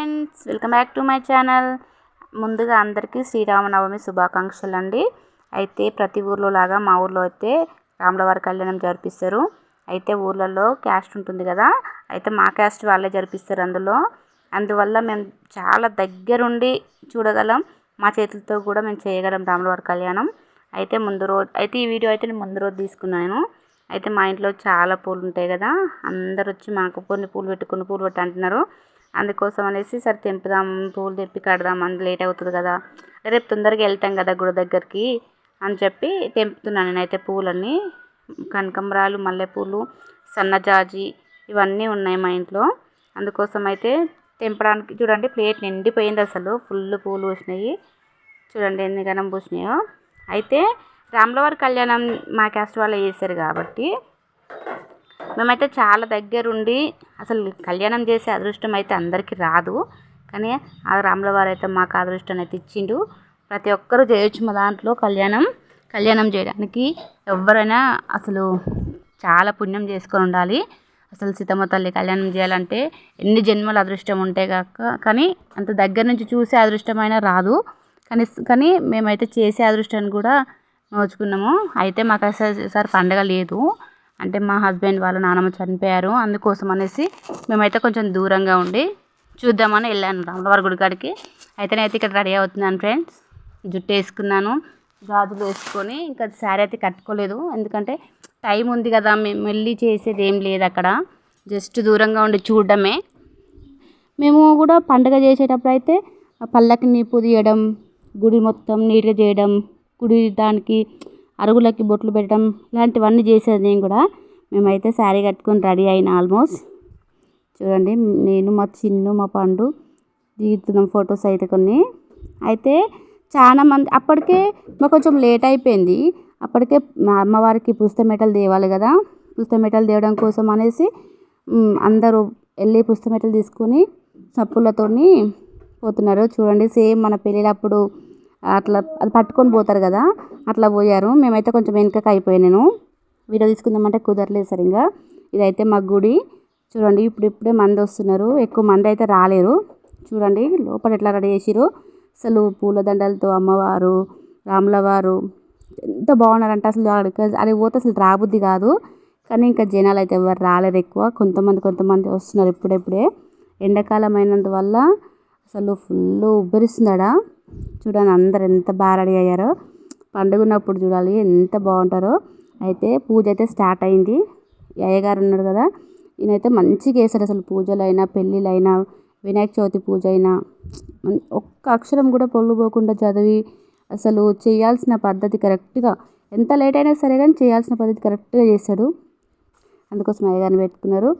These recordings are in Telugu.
Friends, welcome back to my channel. ముందుగా అందరికీ శ్రీరామనవమి శుభాకాంక్షలు అండి. అయితే ప్రతి ఊర్లో లాగా మా ఊర్లో అయితే రాములవారి కళ్యాణం జరిపిస్తారు. అయితే ఊర్లలో క్యాస్ట్ ఉంటుంది కదా, అయితే మా క్యాస్ట్ వాళ్ళే జరిపిస్తారు. అందువల్ల మేము చాలా దగ్గరుండి చూడగలం, మా చేతులతో కూడా మేము చేయగలం రాములవారి కళ్యాణం. అయితే ఈ వీడియో అయితే నేను ముందు రోజు తీసుకున్నాను. అయితే మా ఇంట్లో చాలా పూలు ఉంటాయి కదా, అందరు వచ్చి మాకు కొన్ని పూలు పెట్టి అంటున్నారు. అందుకోసం అనేసి సరే తెంపుదాం, పూలు తెప్పి కడదాం, లేట్ అవుతుంది కదా, రేపు తొందరగా వెళ్తాం కదా గుడి దగ్గరికి అని చెప్పి తెంపుతున్నాను నేనైతే పూలన్నీ. కనకంబరాలు, మల్లెపూలు, సన్నజాజి ఇవన్నీ ఉన్నాయి మా ఇంట్లో. అందుకోసం అయితే తెంపడానికి చూడండి, ప్లేట్ నిండిపోయింది, అసలు ఫుల్ పూలు పూసినాయి. చూడండి ఎన్ని గనం పూసినాయో. అయితే రాములవారి కళ్యాణం మా క్యాస్ట్ వాళ్ళు చేశారు కాబట్టి మేమైతే చాలా దగ్గరుండి, అసలు కళ్యాణం చేసే అదృష్టం అయితే అందరికీ రాదు, కానీ ఆ రాములవారు అయితే మాకు అదృష్టాన్ని అయితే ఇచ్చిండు. ప్రతి ఒక్కరూ చేయొచ్చు మా దాంట్లో కళ్యాణం చేయడానికి. ఎవరైనా అసలు చాలా పుణ్యం చేసుకొని ఉండాలి. అసలు సీతమ్మ తల్లి కళ్యాణం చేయాలంటే ఎన్ని జన్మల అదృష్టం ఉంటే కాక, కానీ అంత దగ్గర నుంచి చూసే అదృష్టమైన రాదు. కానీ మేమైతే చేసే అదృష్టాన్ని కూడా నోచుకున్నాము. అయితే మాకు అసలు ఈసారి పండగ లేదు, అంటే మా హస్బెండ్ వాళ్ళ నాన్నమ్మ చనిపోయారు. అందుకోసం అనేసి మేమైతే కొంచెం దూరంగా ఉండి చూద్దామని వెళ్ళాను రాములవారి గుడి కాడికి. అయితే నేనైతే ఇక్కడ రెడీ అవుతున్నాను ఫ్రెండ్స్. జుట్టు వేసుకున్నాను, గాజులు వేసుకొని, ఇంకా శారీ అయితే కట్టుకోలేదు, ఎందుకంటే టైం ఉంది కదా, మేము వెళ్ళి చేసేది ఏం లేదు అక్కడ, జస్ట్ దూరంగా ఉండి చూడడమే. మేము కూడా పండుగ చేసేటప్పుడు అయితే పల్లకిని పుదియడం, గుడి మొత్తం నీట్గా చేయడం, గుడి దానికి అరుగులకి బొట్లు పెట్టడం, ఇలాంటివన్నీ చేసేది నేను కూడా. మేమైతే శారీ కట్టుకొని రెడీ అయినా ఆల్మోస్ట్. చూడండి, నేను మా చిన్ను మా పండు దిగుతున్నాం ఫొటోస్ అయితే కొన్ని. అయితే చాలా మంది అప్పటికే మాకు కొంచెం లేట్ అయిపోయింది. అప్పటికే మా అమ్మవారికి పుస్తమెటలు తేవాలి కదా, పుస్తమెటలు తేవడం కోసం అనేసి అందరూ వెళ్ళి పుస్తమెటలు తీసుకొని చప్పులతోని పోతున్నారు. చూడండి, సేమ్ మన పెళ్ళిళ్ళప్పుడు అట్లా అది పట్టుకొని పోతారు కదా, అట్లా పోయారు. మేమైతే కొంచెం వెనుకకి అయిపోయాను, వీడియో తీసుకుందామంటే కుదరలేదు సరిగ్గా. ఇదైతే మా గుడి. చూడండి, ఇప్పుడే మంది వస్తున్నారు, ఎక్కువ మంది అయితే రాలేరు. చూడండి లోపల ఎట్లా రెడీ చేసిరు, అసలు పూలదండలతో అమ్మవారు, రాములవారు ఎంత బాగున్నారంటే అసలు అది పోతే అసలు రాబుద్ది కాదు. కానీ ఇంకా జనాలు అయితే ఎవరు రాలేరు ఎక్కువ, కొంతమంది వస్తున్నారు ఇప్పుడే. ఎండాకాలం అయినందువల్ల అసలు ఫుల్ ఉబ్బరిస్తుందా. చూడండి అందరు ఎంత బాగా రెడీ అయ్యారో, పండుగ ఉన్నప్పుడు చూడాలి ఎంత బాగుంటారో. అయితే పూజ అయితే స్టార్ట్ అయింది. అయ్యగారు ఉన్నాడు కదా, ఈయనైతే మంచిగా వేశాడు. అసలు పూజలైనా, పెళ్ళిళ్ళైనా, వినాయక చవితి పూజ అయినా ఒక్క అక్షరం కూడా పొల్లు పోకుండా చదివి అసలు చేయాల్సిన పద్ధతి కరెక్ట్గా, ఎంత లేట్ అయినా సరే కానీ చేయాల్సిన పద్ధతి కరెక్ట్గా చేశాడు. అందుకోసం అయ్యగారిని పెట్టుకున్నారు.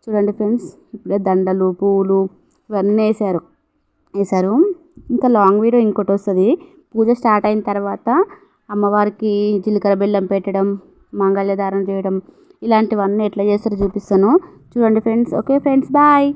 చూడండి ఫ్రెండ్స్, ఇప్పుడే దండలు, పువ్వులు ఇవన్నీ వేశారు. ఇంకా లాంగ్ వీడియో ఇంకోటి వస్తుంది. పూజ స్టార్ట్ అయిన తర్వాత అమ్మవారికి జీలకర్ర బెల్లం పెట్టడం, మాంగళ్య ధారణ చేయడం, ఇలాంటివన్నీ ఎట్లా చేస్తారో చూపిస్తాను. చూడండి ఫ్రెండ్స్. Okay friends, bye.